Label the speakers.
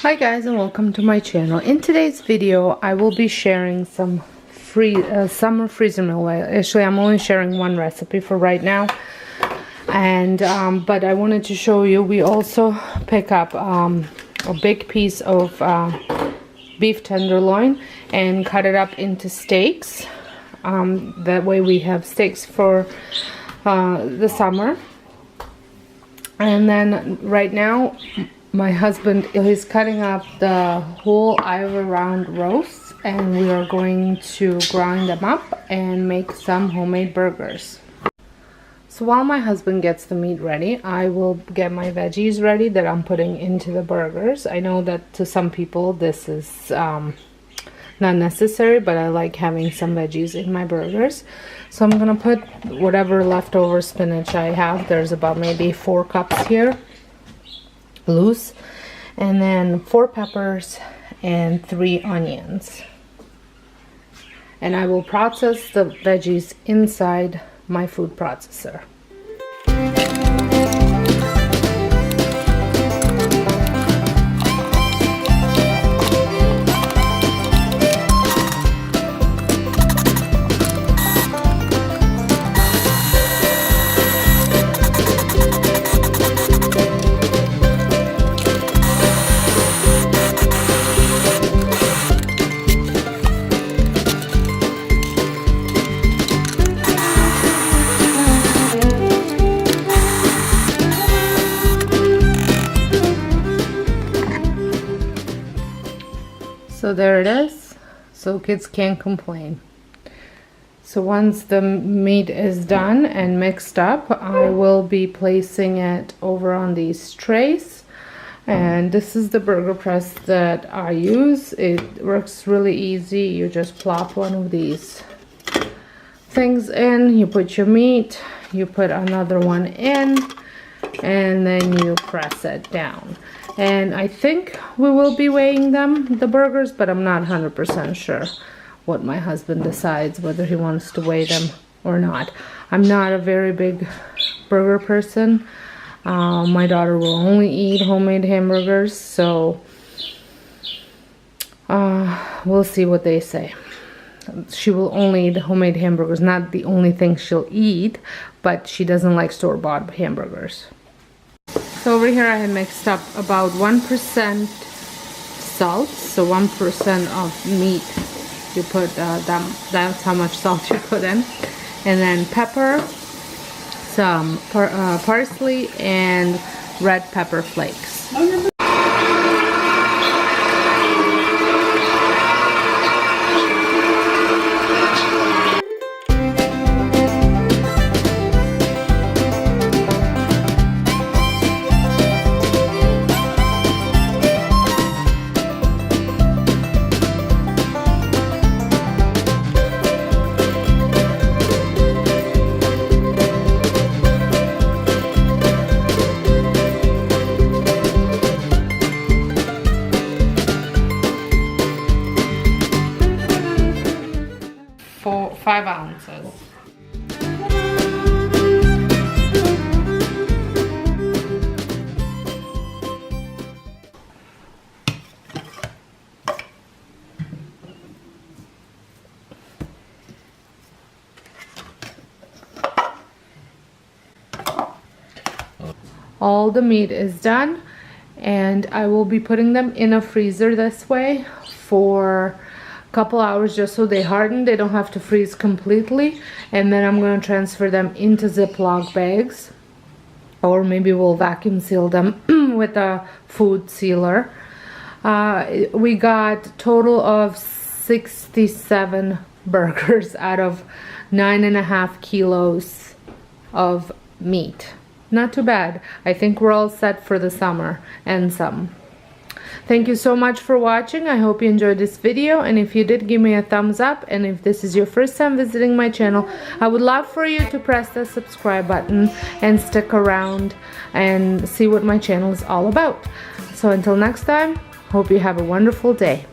Speaker 1: Hi guys, and welcome to my channel. In today's video I will be sharing some summer freezer meal. Actually, I'm only sharing one recipe for right now, and but I wanted to show you we also pick up a big piece of beef tenderloin and cut it up into steaks. That way we have steaks for the summer. And then right now my husband is cutting up the whole Iowa round roasts, and we are going to grind them up and make some homemade burgers. So while my husband gets the meat ready, I will get my veggies ready that I'm putting into the burgers. I know that to some people this is not necessary, but I like having some veggies in my burgers. So I'm gonna put whatever leftover spinach I have. There's about maybe 4 cups here, loose, and then 4 peppers and 3 onions. And I will process the veggies inside my food processor. So there it is. So kids can't complain. So once the meat is done and mixed up, I will be placing it over on these trays. And this is the burger press that I use. It works really easy. You just plop one of these things in, you put your meat, you put another one in, and then you press it down. And I think we will be weighing them, the burgers, but I'm not 100% sure what my husband decides, whether he wants to weigh them or not. I'm not a very big burger person. My daughter will only eat homemade hamburgers, so we'll see what they say. She will only eat homemade hamburgers, not the only thing she'll eat, but she doesn't like store-bought hamburgers. So over here I had mixed up about 1% salt, so 1% of meat you put, that's how much salt you put in, and then pepper, some parsley, and red pepper flakes. For 5 ounces. All the meat is done, and I will be putting them in a freezer this way for couple hours just so they harden. They don't have to freeze completely, and then I'm going to transfer them into Ziploc bags, or maybe we'll vacuum seal them with a food sealer. We got total of 67 burgers out of 9.5 kilos of meat. Not too bad. I think we're all set for the summer and some. Thank you so much for watching. I hope you enjoyed this video, and if you did, give me a thumbs up. And if this is your first time visiting my channel, I would love for you to press the subscribe button and stick around and see what my channel is all about. So until next time, hope you have a wonderful day.